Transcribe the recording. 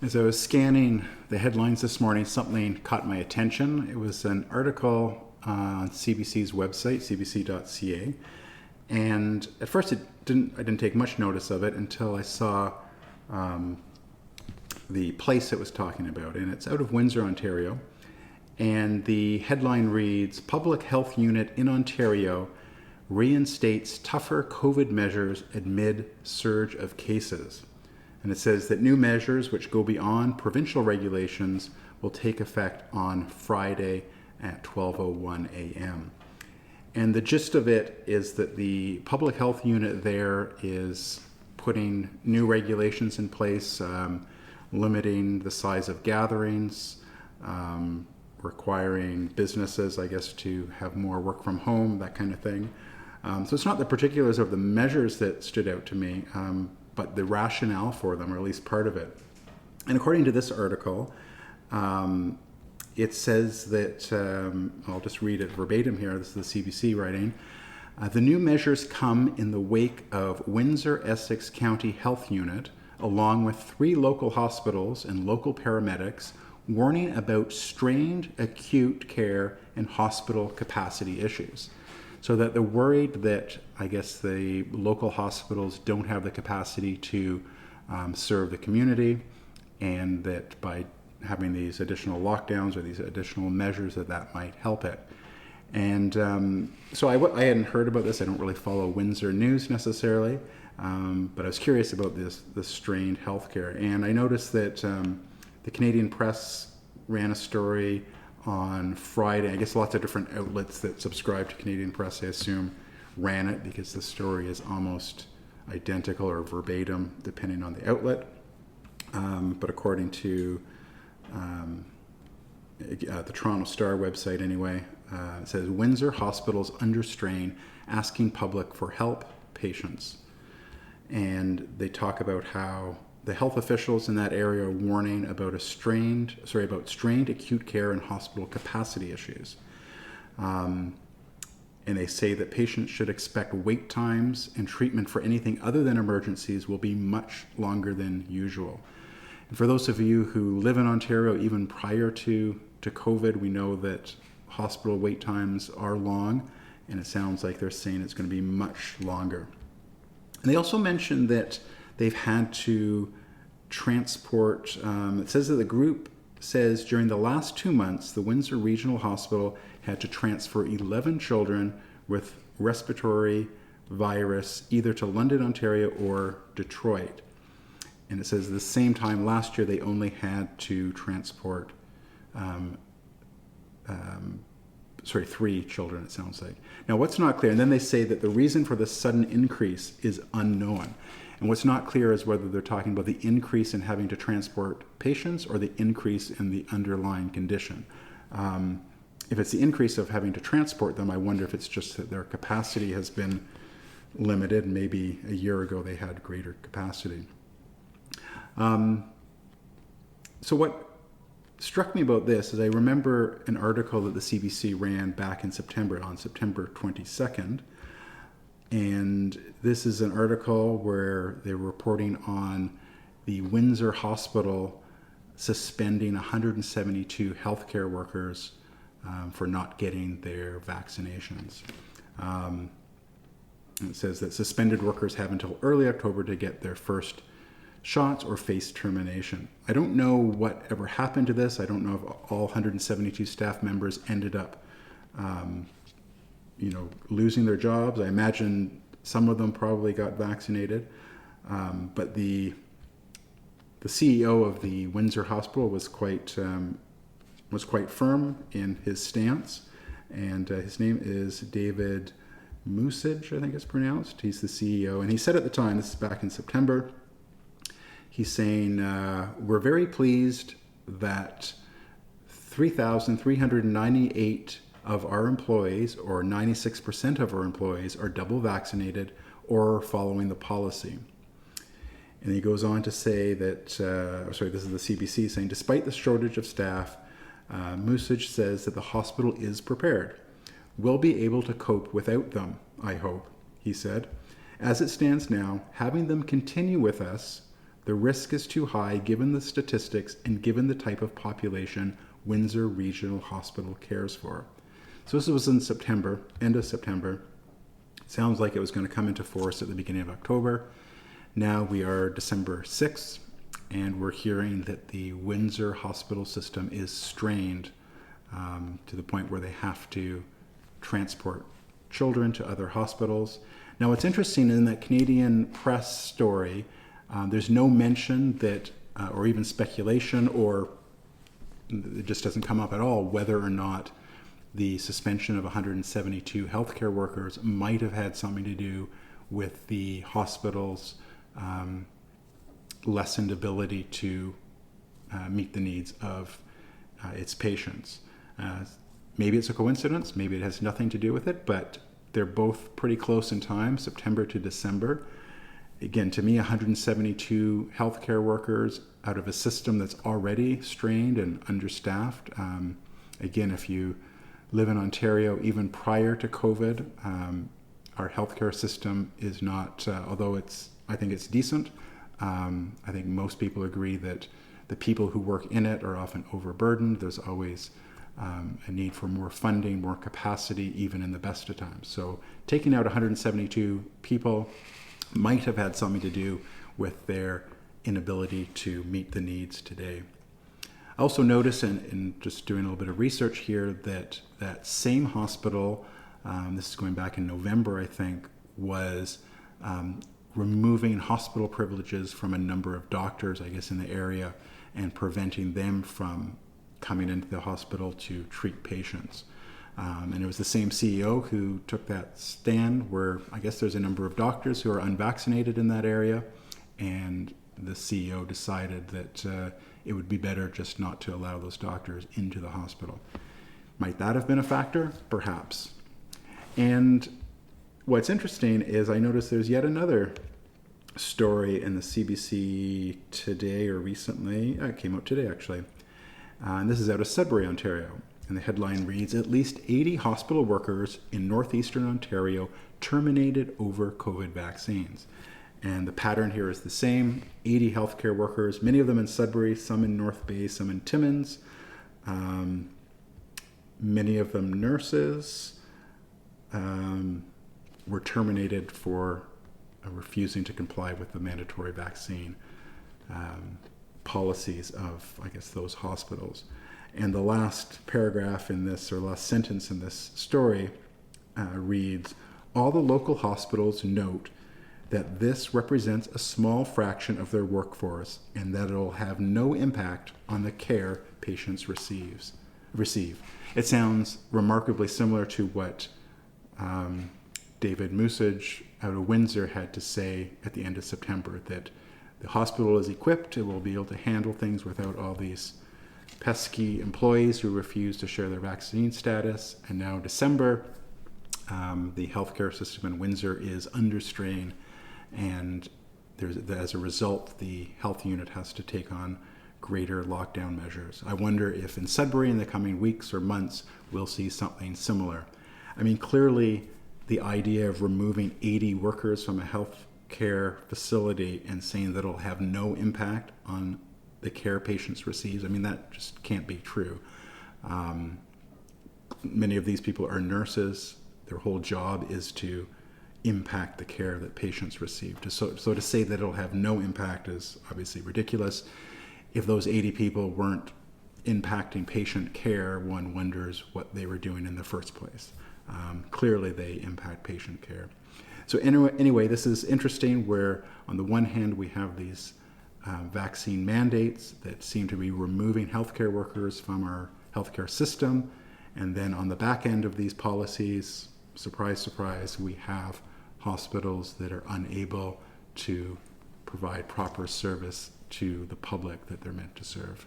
As I was scanning the headlines this morning, something caught my attention. It was an article on CBC's website, cbc.ca, and at first I didn't take much notice of it until I saw the place it was talking about, and it's out of Windsor, Ontario. And the headline reads, "Public Health Unit in Ontario reinstates tougher COVID measures amid surge of cases." And it says that new measures which go beyond provincial regulations will take effect on Friday at 12:01 a.m. And the gist of it is that the public health unit there is putting new regulations in place, limiting the size of gatherings, requiring businesses, I guess, to have more work from home, that kind of thing. So it's not the particulars of the measures that stood out to me, but the rationale for them, or at least part of it. And according to this article, it says that, I'll just read it verbatim here, this is the CBC writing, "The new measures come in the wake of Windsor-Essex County Health Unit, along with 3 local hospitals and local paramedics, warning about strained acute care and hospital capacity issues." So that they're worried that, I guess, the local hospitals don't have the capacity to serve the community, and that by having these additional lockdowns or these additional measures that might help it. And so I hadn't heard about this. I don't really follow Windsor news necessarily, but I was curious about this strained healthcare. And I noticed that the Canadian Press ran a story on Friday. I guess lots of different outlets that subscribe to Canadian Press, I assume, ran it because the story is almost identical or verbatim depending on the outlet. But according to the Toronto Star website anyway, it says Windsor hospitals under strain, asking public for help, patients. And they talk about how the health officials in that area are warning about strained acute care and hospital capacity issues. And they say that patients should expect wait times and treatment for anything other than emergencies will be much longer than usual. And for those of you who live in Ontario, even prior to COVID, we know that hospital wait times are long, and it sounds like they're saying it's going to be much longer. And they also mentioned that they've had to transport, it says that the group says during the last 2 months, the Windsor Regional Hospital had to transfer 11 children with respiratory virus either to London, Ontario or Detroit. And it says at the same time last year they only had to transport 3 children, it sounds like. Now what's not clear, and then they say that the reason for this sudden increase is unknown. And what's not clear is whether they're talking about the increase in having to transport patients or the increase in the underlying condition. If it's the increase of having to transport them, I wonder if it's just that their capacity has been limited. Maybe a year ago they had greater capacity. So what struck me about this is I remember an article that the CBC ran back in September, on September 22nd. And this is an article where they were reporting on the Windsor Hospital suspending 172 healthcare workers for not getting their vaccinations. And it says that suspended workers have until early October to get their first shots or face termination. I don't know what ever happened to this. I don't know if all 172 staff members ended up losing their jobs. I imagine some of them probably got vaccinated, but the CEO of the Windsor Hospital was quite firm in his stance, and his name is David Musyj, I think it's pronounced. He's the CEO, and he said at the time, this is back in September, he's saying, "We're very pleased that 3,398 of our employees, or 96% of our employees, are double vaccinated or following the policy." And he goes on to say that, this is the CBC saying, despite the shortage of staff, Musyj says that the hospital is prepared. We'll be able to cope without them, I hope, he said. As it stands now, having them continue with us The risk is too high given the statistics and given the type of population Windsor Regional Hospital cares for. So this was in September, end of September. Sounds like it was going to come into force at the beginning of October. Now we are December 6th, and we're hearing that the Windsor hospital system is strained to the point where they have to transport children to other hospitals. Now, what's interesting in that Canadian press story, there's no mention that, or even speculation, or it just doesn't come up at all, whether or not the suspension of 172 healthcare workers might have had something to do with the hospital's lessened ability to meet the needs of its patients. Maybe it's a coincidence, maybe it has nothing to do with it, but they're both pretty close in time, September to December. Again, to me, 172 healthcare workers out of a system that's already strained and understaffed. Again, if you live in Ontario, even prior to COVID, our healthcare system is not, although I think it's decent. I think most people agree that the people who work in it are often overburdened. There's always a need for more funding, more capacity, even in the best of times. So taking out 172 people might have had something to do with their inability to meet the needs today. I also noticed, in just doing a little bit of research here, that same hospital, this is going back in November, I think, was removing hospital privileges from a number of doctors, I guess, in the area, and preventing them from coming into the hospital to treat patients. And it was the same CEO who took that stand, where I guess there's a number of doctors who are unvaccinated in that area, and the CEO decided that it would be better just not to allow those doctors into the hospital. Might that have been a factor? Perhaps. And what's interesting is I noticed there's yet another story in the CBC today, or recently. It came out today, actually. And this is out of Sudbury, Ontario. And the headline reads, "At least 80 hospital workers in northeastern Ontario terminated over COVID vaccines." And the pattern here is the same. 80 healthcare workers, many of them in Sudbury, some in North Bay, some in Timmins. Many of them nurses were terminated for refusing to comply with the mandatory vaccine policies of, I guess, those hospitals. And the last paragraph in this, or last sentence in this story, reads, "All the local hospitals note that this represents a small fraction of their workforce and that it will have no impact on the care patients receive." It sounds remarkably similar to what David Musyj out of Windsor had to say at the end of September, that the hospital is equipped, it will be able to handle things without all these pesky employees who refuse to share their vaccine status. And now December, the healthcare system in Windsor is under strain, and as a result, the health unit has to take on greater lockdown measures. I wonder if in Sudbury in the coming weeks or months, we'll see something similar. I mean, clearly the idea of removing 80 workers from a healthcare facility and saying that it'll have no impact on the care patients receive, I mean, that just can't be true. Many of these people are nurses. Their whole job is to impact the care that patients receive. So to say that it'll have no impact is obviously ridiculous. If those 80 people weren't impacting patient care, one wonders what they were doing in the first place. Clearly they impact patient care. So anyway, this is interesting, where on the one hand we have these vaccine mandates that seem to be removing healthcare workers from our healthcare system, and then on the back end of these policies, surprise, surprise, we have hospitals that are unable to provide proper service to the public that they're meant to serve.